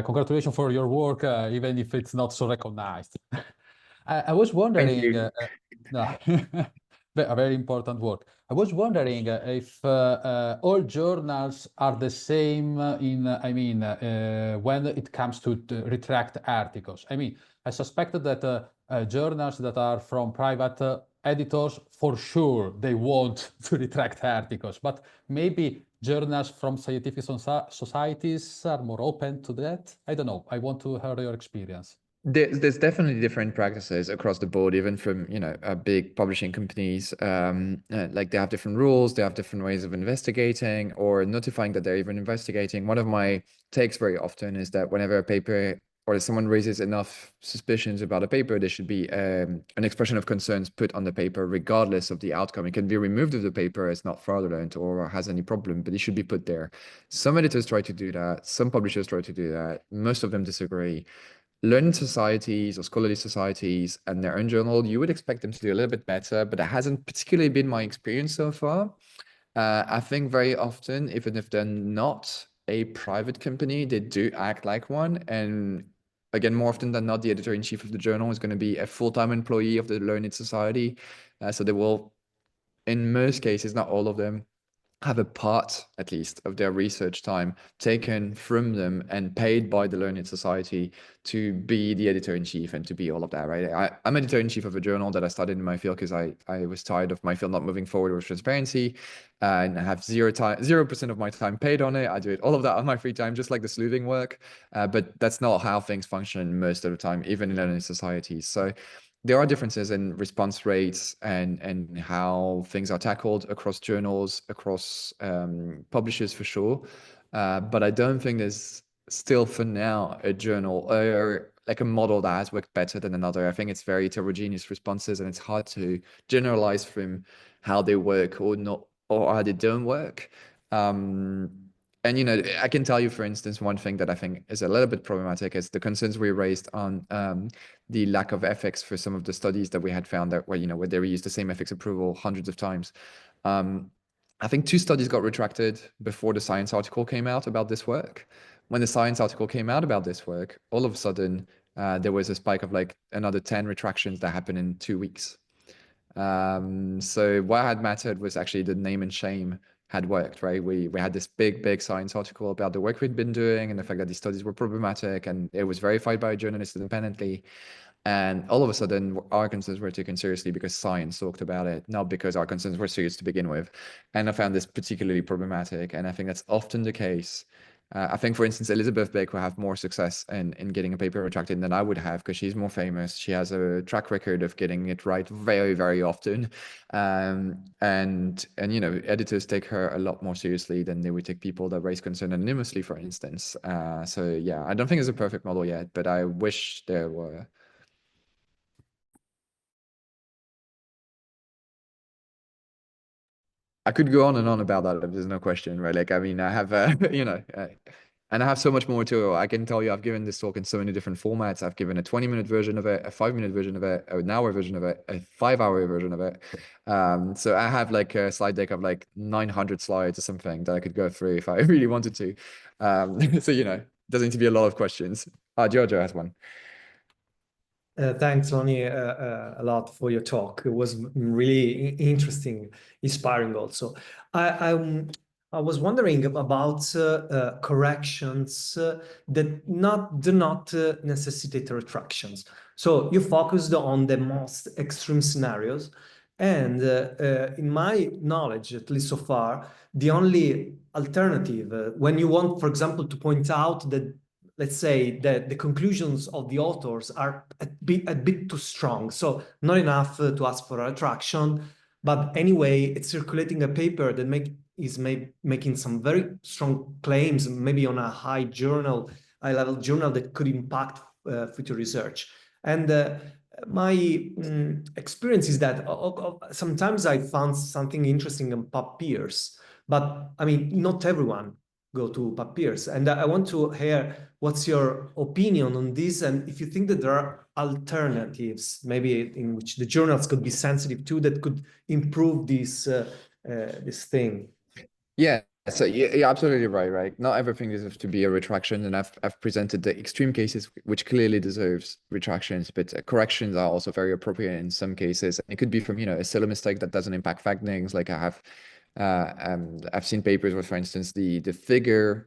D: congratulations for your work, even if it's not so recognized. I was wondering,
B: you.
D: no, a very important work. I was wondering if all journals are the same when it comes to retract articles. I suspected that journals that are from private editors, for sure, they want to retract articles, but maybe journals from scientific societies are more open to that. I don't know. I want to hear your experience.
B: There's definitely different practices across the board, even from big publishing companies. Like they have different rules, they have different ways of investigating or notifying that they're even investigating. One of my takes very often is that whenever a paper or someone raises enough suspicions about a paper, there should be an expression of concerns put on the paper, regardless of the outcome. It can be removed of the paper as not fraudulent or has any problem, but it should be put there. Some editors try to do that. Some publishers try to do that. Most of them disagree. Learning societies or scholarly societies and their own journal, you would expect them to do a little bit better, but that hasn't particularly been my experience so far. I think very often, even if they're not a private company, they do act like one. And again, more often than not, the editor-in-chief of the journal is going to be a full-time employee of the Learned Society. So they will, in most cases, not all of them, have a part, at least, of their research time taken from them and paid by the Learned Society to be the editor-in-chief and to be all of that, right? I'm editor-in-chief of a journal that I started in my field because I was tired of my field not moving forward with transparency, and I have 0% of my time paid on it. I do it all of that on my free time, just like the sleuthing work. But that's not how things function most of the time, even in Learned Societies. So there are differences in response rates and how things are tackled across journals, across publishers for sure. But I don't think there's still for now a journal or like a model that has worked better than another. I think it's very heterogeneous responses, and it's hard to generalize from how they work or not, or how they don't work. And I can tell you, for instance, one thing that I think is a little bit problematic is the concerns we raised on the lack of ethics for some of the studies that we had found that where they reused the same ethics approval hundreds of times. I think 2 studies got retracted before the Science article came out about this work. When the Science article came out about this work, all of a sudden there was a spike of like another 10 retractions that happened in 2 weeks. So what had mattered was actually the name and shame had worked, right? We had this big Science article about the work we'd been doing and the fact that these studies were problematic, and it was verified by a journalist independently. And all of a sudden, our concerns were taken seriously because Science talked about it, not because our concerns were serious to begin with. And I found this particularly problematic, and I think that's often the case. I think, for instance, Elizabeth Beck will have more success in getting a paper retracted than I would have because she's more famous. She has a track record of getting it right very, very often. And editors take her a lot more seriously than they would take people that raise concern anonymously, for instance. So yeah, I don't think it's a perfect model yet, but I wish there were. I could go on and on about that if there's no question, right? Like, I mean, I have, and I have so much more material. I can tell you, I've given this talk in so many different formats. I've given a 20-minute version of it, a 5-minute version of it, an hour version of it, a 5-hour version of it. So I have like a slide deck of like 900 slides or something that I could go through if I really wanted to. So, doesn't need to be a lot of questions. Giorgio has one.
C: Thanks, Lonni, a lot for your talk. It was really interesting, inspiring also. I was wondering about corrections that do not necessitate retractions. So you focused on the most extreme scenarios. And in my knowledge, at least so far, the only alternative, when you want, for example, to point out that, let's say, that the conclusions of the authors are a bit too strong, so not enough to ask for a retraction, but anyway, it's circulating a paper that is making some very strong claims, maybe on a high-level journal that could impact future research. And my experience is that sometimes I found something interesting in PubPeers, but I mean, not everyone go to PubPeers. And I want to hear what's your opinion on this, and if you think that there are alternatives, maybe in which the journals could be sensitive to, that could improve this thing.
B: Yeah, so you're absolutely right. Not everything deserves to be a retraction, and I've presented the extreme cases which clearly deserves retractions, but corrections are also very appropriate in some cases. It could be from, a silly mistake that doesn't impact findings. Like I've seen papers where, for instance, the figure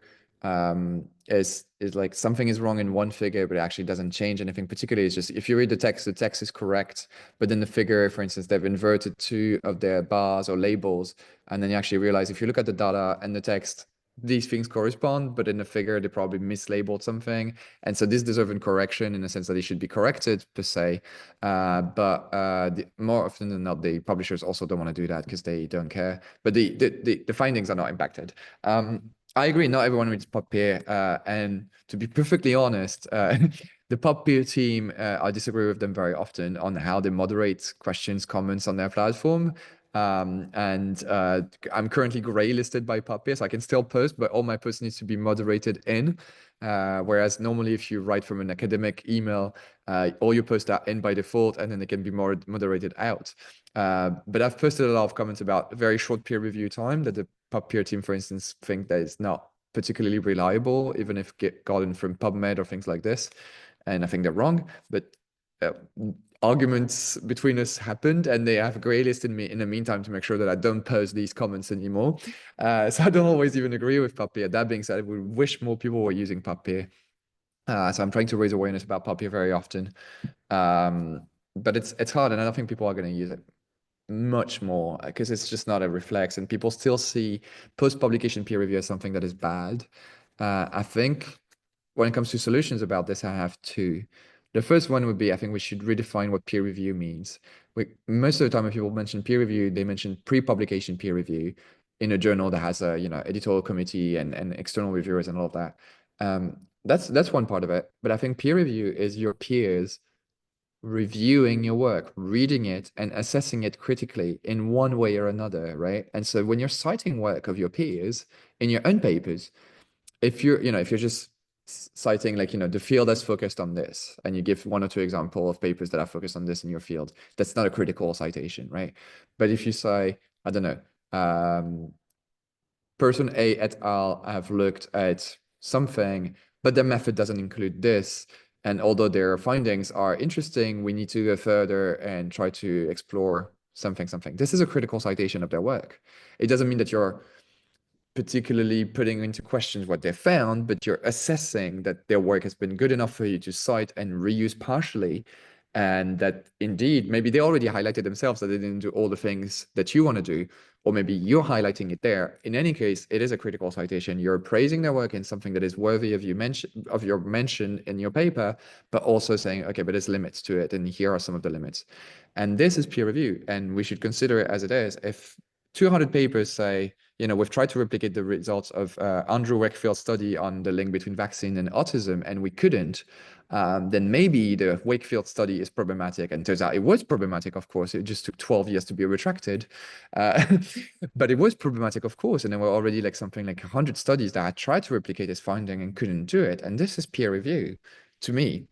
B: is like something is wrong in one figure, but it actually doesn't change anything. Particularly, it's just if you read the text is correct, but then the figure, for instance, they've inverted two of their bars or labels, and then you actually realize if you look at the data and the text, these things correspond, but in the figure they probably mislabeled something, and so this deserves correction in the sense that it should be corrected per se. But more often than not, the publishers also don't want to do that because they don't care. But the findings are not impacted. I agree, not everyone reads PubPeer, and to be perfectly honest, the PubPeer team, I disagree with them very often on how they moderate questions, comments on their platform. And I'm currently gray listed by PubPeer, so I can still post, but all my posts needs to be moderated in. Whereas normally if you write from an academic email, all your posts are in by default, and then they can be more moderated out. But I've posted a lot of comments about very short peer review time that the PubPeer team, for instance, think that is not particularly reliable, even if gotten from PubMed or things like this. And I think they're wrong, but arguments between us happened, and they have gray listed me in the meantime to make sure that I don't post these comments anymore. So I don't always even agree with PubPeer. That being said, I would wish more people were using PubPeer. So I'm trying to raise awareness about PubPeer very often. But it's hard, and I don't think people are going to use it much more because it's just not a reflex, and people still see post-publication peer review as something that is bad. I think when it comes to solutions about this, I have two. The first one would be, I think we should redefine what peer review means. Most of the time when people mention peer review, they mention pre-publication peer review in a journal that has a editorial committee and external reviewers and all of that. That's one part of it. But I think peer review is your peers reviewing your work, reading it and assessing it critically in one way or another, right? And so when you're citing work of your peers in your own papers, if you're just citing like, the field that's focused on this, and you give one or two examples of papers that are focused on this in your field, that's not a critical citation, right? But if you say, I don't know, person A et al. Have looked at something, but their method doesn't include this. And although their findings are interesting, we need to go further and try to explore something. This is a critical citation of their work. It doesn't mean that you're particularly putting into questions what they found, but you're assessing that their work has been good enough for you to cite and reuse partially. And that indeed, maybe they already highlighted themselves that they didn't do all the things that you want to do, or maybe you're highlighting it there. In any case, it is a critical citation. You're praising their work in something that is worthy of your mention in your paper, but also saying, okay, but there's limits to it, and here are some of the limits. And this is peer review, and we should consider it as it is. If 200 papers say, we've tried to replicate the results of Andrew Wakefield's study on the link between vaccine and autism, and we couldn't, then maybe the Wakefield study is problematic. And turns out it was problematic, of course. It just took 12 years to be retracted. But it was problematic, of course. And there were already like something like 100 studies that had tried to replicate this finding and couldn't do it. And this is peer review to me.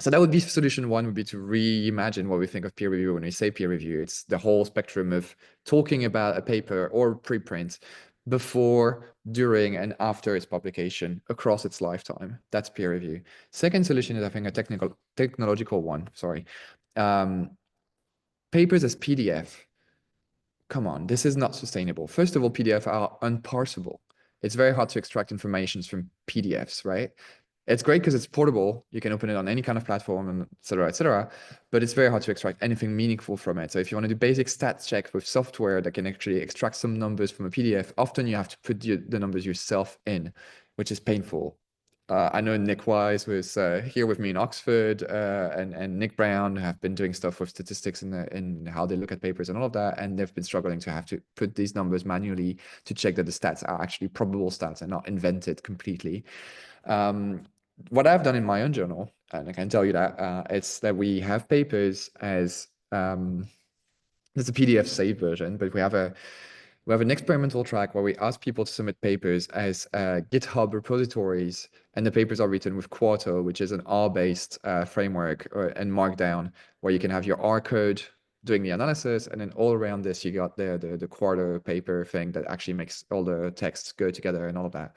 B: So that would be solution one, would be to reimagine what we think of peer review. When we say peer review, it's the whole spectrum of talking about a paper or preprint before, during, and after its publication across its lifetime. That's peer review. Second solution is, I think, a technological one. Sorry. Papers as PDF. Come on, this is not sustainable. First of all, PDF are unparsable. It's very hard to extract information from PDFs, right? It's great because it's portable. You can open it on any kind of platform, and et cetera, but it's very hard to extract anything meaningful from it. So if you want to do basic stats checks with software that can actually extract some numbers from a PDF, often you have to put the numbers yourself in, which is painful. I know Nick Wise was here with me in Oxford, and Nick Brown have been doing stuff with statistics in how they look at papers and all of that, and they've been struggling to have to put these numbers manually to check that the stats are actually probable stats and not invented completely. What I've done in my own journal, and I can tell you that, it's that we have papers as there's a PDF saved version, but we have an experimental track where we ask people to submit papers as GitHub repositories, and the papers are written with Quarto, which is an R-based framework and Markdown, where you can have your R code doing the analysis, and then all around this, you got the quarter paper thing that actually makes all the texts go together and all of that.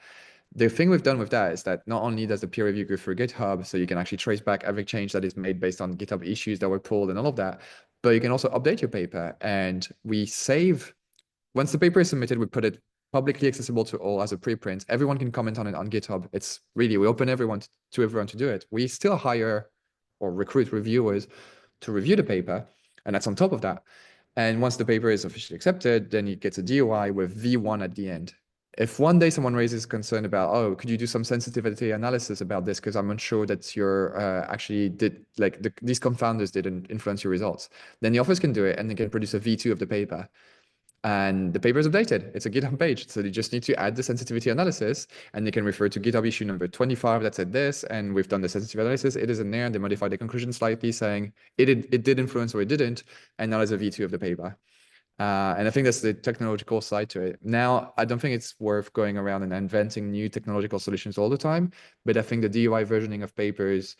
B: The thing we've done with that is that not only does the peer review go through GitHub, so you can actually trace back every change that is made based on GitHub issues that were pulled and all of that, but you can also update your paper. And we save, once the paper is submitted, we put it publicly accessible to all as a preprint. Everyone can comment on it on GitHub. It's really, we open everyone to everyone to do it. We still hire or recruit reviewers to review the paper, and that's on top of that. And once the paper is officially accepted, then it gets a DOI with V1 at the end. If one day someone raises concern about, oh, could you do some sensitivity analysis about this? Because I'm unsure that you're actually did, like these confounders didn't influence your results. Then the office can do it and they can produce a V2 of the paper. And the paper is updated. It's a GitHub page. So you just need to add the sensitivity analysis and they can refer to GitHub issue number 25 that said this. And we've done the sensitivity analysis. It is in there. They modified the conclusion slightly saying it did influence or it didn't. And now there's a V2 of the paper. And I think that's the technological side to it. Now, I don't think it's worth going around and inventing new technological solutions all the time, but I think the DOI versioning of papers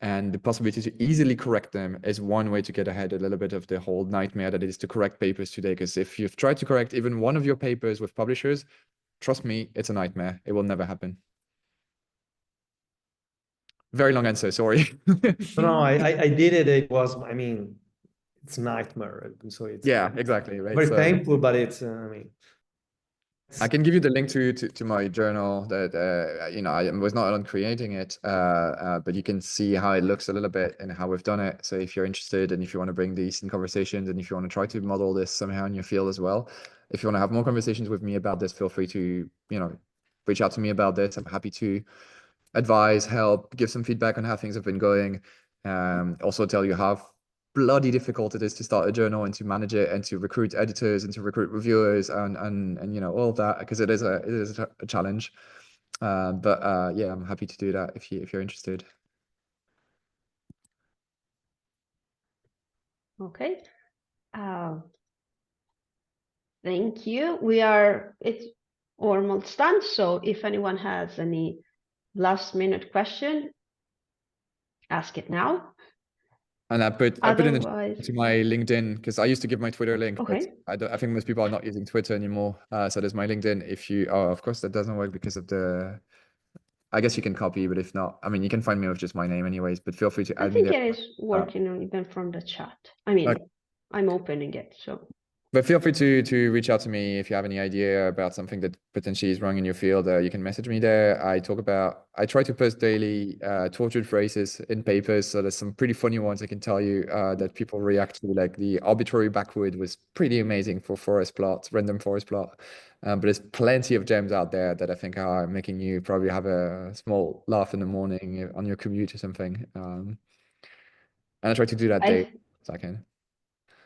B: and the possibility to easily correct them is one way to get ahead a little bit of the whole nightmare that it is to correct papers today. Because if you've tried to correct even one of your papers with publishers, trust me, it's a nightmare. It will never happen. Very long answer, sorry.
C: No, I did it. It was, I mean, it's a nightmare. So it's
B: Yeah, exactly. Right.
C: very
B: So,
C: painful, but it's, I mean,
B: I can give you the link to my journal that, you know, I was not on creating it, but you can see how it looks a little bit and how we've done it. So if you're interested and if you want to bring these in conversations and if you want to try to model this somehow in your field as well, if you want to have more conversations with me about this, feel free to, you know, reach out to me about this. I'm happy to advise, help, give some feedback on how things have been going. Also tell you how bloody difficult it is to start a journal and to manage it and to recruit editors and to recruit reviewers and you know, all of that, because it is a challenge. But yeah, I'm happy to do that if you're interested.
A: Okay. Thank you. It's almost done. So if anyone has any last minute question, ask it now.
B: And I put in the
A: Otherwise,
B: to my LinkedIn, because I used to give my Twitter link,
A: okay.
B: but I think most people are not using Twitter anymore. So there's my LinkedIn. If you, oh, of course that doesn't work because of the, I guess you can copy, but if not, I mean, you can find me with just my name anyways, but feel free to
A: I
B: add me
A: think
B: there.
A: it is working even from the chat. I mean,
B: Okay.
A: I'm opening it, so.
B: But feel free to reach out to me if you have any idea about something that potentially is wrong in your field. You can message me there. I try to post daily tortured phrases in papers. So there's some pretty funny ones I can tell you that people react to, like the arbitrary backward was pretty amazing for random forest plot. But there's plenty of gems out there that I think are making you probably have a small laugh in the morning on your commute or something. And I try to do that daily as I can.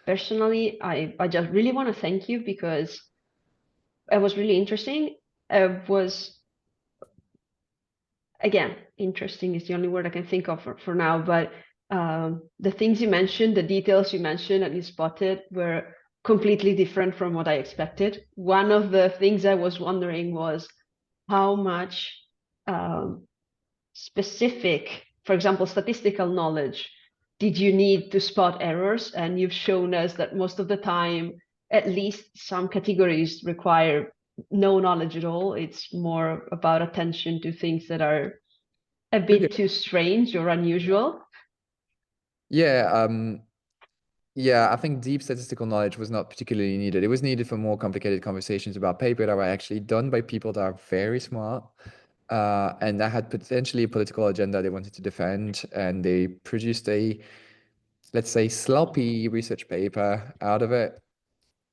A: Personally, I just really want to thank you because it was really interesting. It was, again, interesting is the only word I can think of for now, but the things you mentioned, the details you mentioned and you spotted were completely different from what I expected. One of the things I was wondering was how much specific, for example, statistical knowledge did you need to spot errors? And you've shown us that most of the time, at least some categories require no knowledge at all. It's more about attention to things that are a bit too strange or unusual.
B: Yeah, yeah, I think deep statistical knowledge was not particularly needed. It was needed for more complicated conversations about paper that were actually done by people that are very smart, and that had potentially a political agenda they wanted to defend, and they produced a, let's say, sloppy research paper out of it,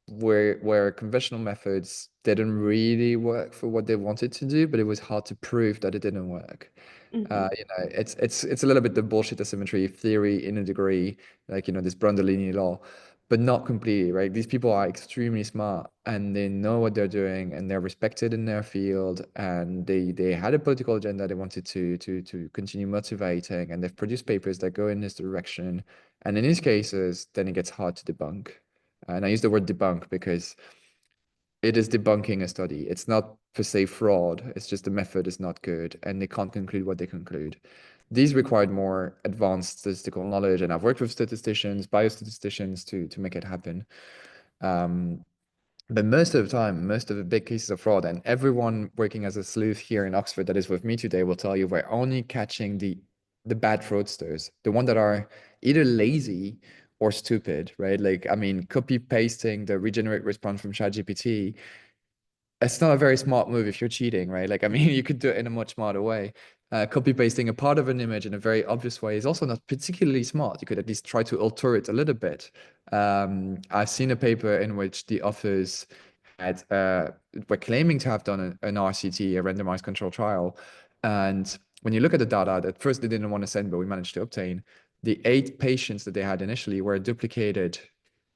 B: where conventional methods didn't really work for what they wanted to do, but it was hard to prove that it didn't work. You know, it's a little bit the bullshit asymmetry theory in a degree, like, you know, this Brundtleini law, but not completely, right? These people are extremely smart and they know what they're doing and they're respected in their field, and they had a political agenda they wanted to continue motivating, and they've produced papers that go in this direction. And in these cases, then it gets hard to debunk. And I use the word debunk because it is debunking a study. It's not per se fraud. It's just the method is not good and they can't conclude what they conclude. These required more advanced statistical knowledge, and I've worked with statisticians, biostatisticians to make it happen. But most of the time, most of the big cases of fraud, and everyone working as a sleuth here in Oxford that is with me today will tell you we're only catching the bad fraudsters, the one that are either lazy or stupid, right? Like, I mean, copy pasting the regenerate response from ChatGPT, it's not a very smart move if you're cheating, right? Like, I mean, you could do it in a much smarter way. Copy pasting a part of an image in a very obvious way is also not particularly smart. You could at least try to alter it a little bit. I've seen a paper in which the authors had were claiming to have done an RCT, a randomized control trial. And when you look at the data, at first they didn't want to send, but we managed to obtain the 8 patients that they had initially were duplicated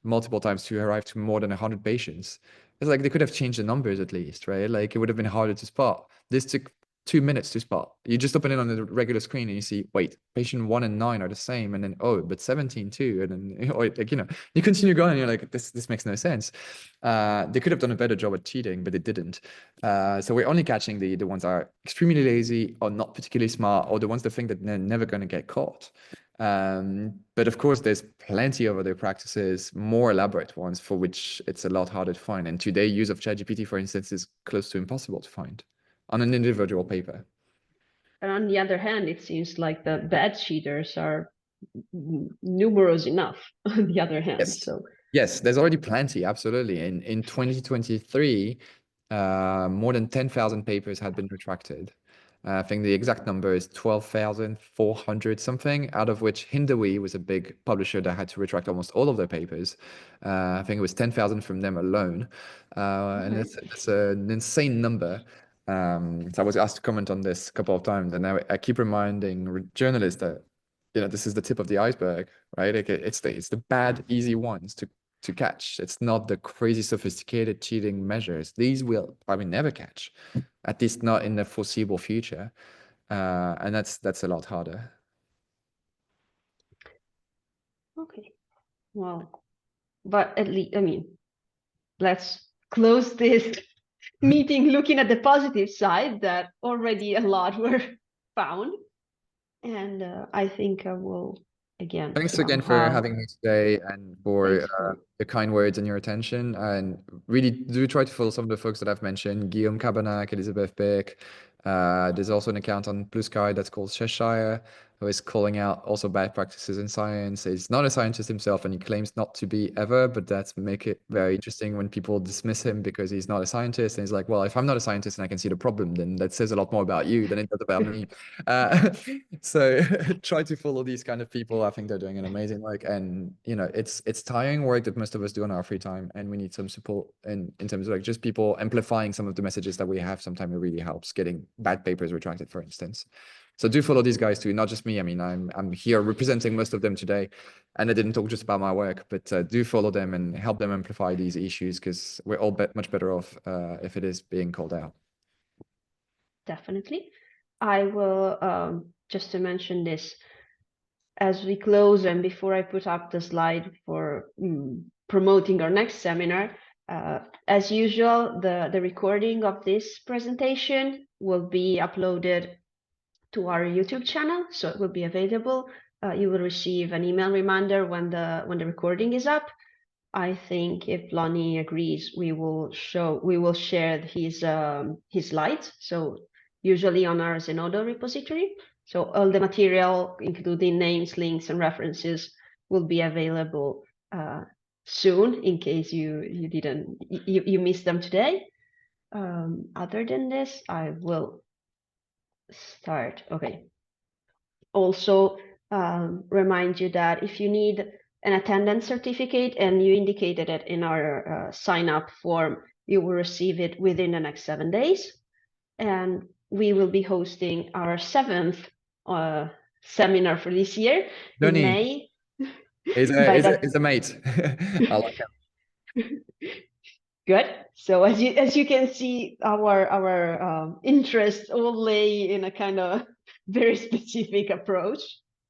B: multiple times to arrive to more than 100 patients. It's like they could have changed the numbers at least, right? Like it would have been harder to spot. This took 2 minutes to spot. You just open it on the regular screen and you see, wait, patient 1 and 9 are the same, and then but 17 too, and then like you continue going, and you're like, this makes no sense. They could have done a better job at cheating, but they didn't. So we're only catching the ones that are extremely lazy or not particularly smart, or the ones that think that they're never going to get caught. But of course, there's plenty of other practices, more elaborate ones, for which it's a lot harder to find. And today, use of ChatGPT, for instance, is close to impossible to find on an individual paper.
A: And on the other hand, it seems like the bad cheaters are numerous enough on the other hand.
B: Yes.
A: So
B: yes, there's already plenty, absolutely. In 2023, more than 10,000 papers had been retracted. I think the exact number is 12,400 something, out of which Hindawi was a big publisher that had to retract almost all of their papers. I think it was 10,000 from them alone. And that's an insane number. So I was asked to comment on this a couple of times, and I keep reminding journalists that this is the tip of the iceberg, right? Like it's the bad, easy ones to catch. It's not the crazy, sophisticated cheating measures. These will probably never catch, at least not in the foreseeable future. And that's a lot harder.
A: okay, well, but at least, I mean, let's close this meeting looking at the positive side that already a lot were found. And I think I will again.
B: Thanks again for having me today and for the kind words and your attention. And really do try to follow some of the folks that I've mentioned: Guillaume Cabanach, Elizabeth Beck. There's also an account on Blue Sky that's called Cheshire, who is calling out also bad practices in science. He's not a scientist himself, and he claims not to be ever, but that's make it very interesting when people dismiss him because he's not a scientist. And he's like, well, if I'm not a scientist and I can see the problem, then that says a lot more about you than it does about me. So try to follow these kind of people. I think they're doing an amazing work, and it's tiring work that most of us do on our free time, and we need some support in terms of like just people amplifying some of the messages that we have. Sometimes it really helps getting bad papers retracted, for instance. So do follow these guys too, not just me. I mean, I'm here representing most of them today, and I didn't talk just about my work, but do follow them and help them amplify these issues, because we're all much better off if it is being called out.
A: Definitely. I will, just to mention this, as we close and before I put up the slide for promoting our next seminar, as usual, the recording of this presentation will be uploaded to our YouTube channel, so it will be available. You will receive an email reminder when the recording is up. I think if Lonni agrees, we will share his slides. So usually on our Zenodo repository. So all the material, including names, links, and references, will be available soon in case you missed them today. Other than this, I will start. Okay. Also, remind you that if you need an attendance certificate and you indicated it in our sign up form, you will receive it within the next 7 days. And we will be hosting our 7th seminar for this year in May.
B: Is a mate. I like him.
A: Good. So as you can see, our interests all lay in a kind of very specific approach.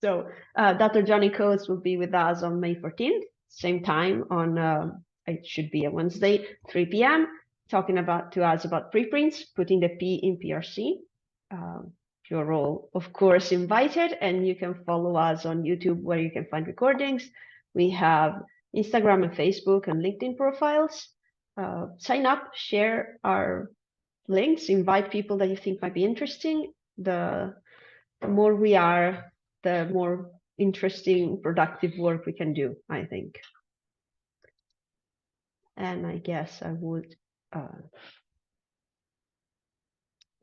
A: So Dr. Johnny Coates will be with us on May 14th, same time on it should be a Wednesday, 3 p.m. talking to us about preprints, putting the P in PRC. you're all, of course, invited, and you can follow us on YouTube where you can find recordings. We have Instagram and Facebook and LinkedIn profiles. Sign up, share our links, invite people that you think might be interesting. The more we are, the more interesting, productive work we can do, I think. And I guess I would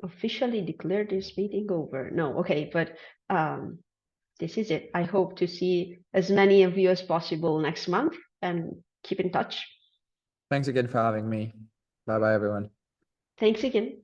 A: officially declare this meeting over. No, okay, but this is it. I hope to see as many of you as possible next month, and keep in touch.
B: Thanks again for having me. Bye bye, everyone.
A: Thanks again.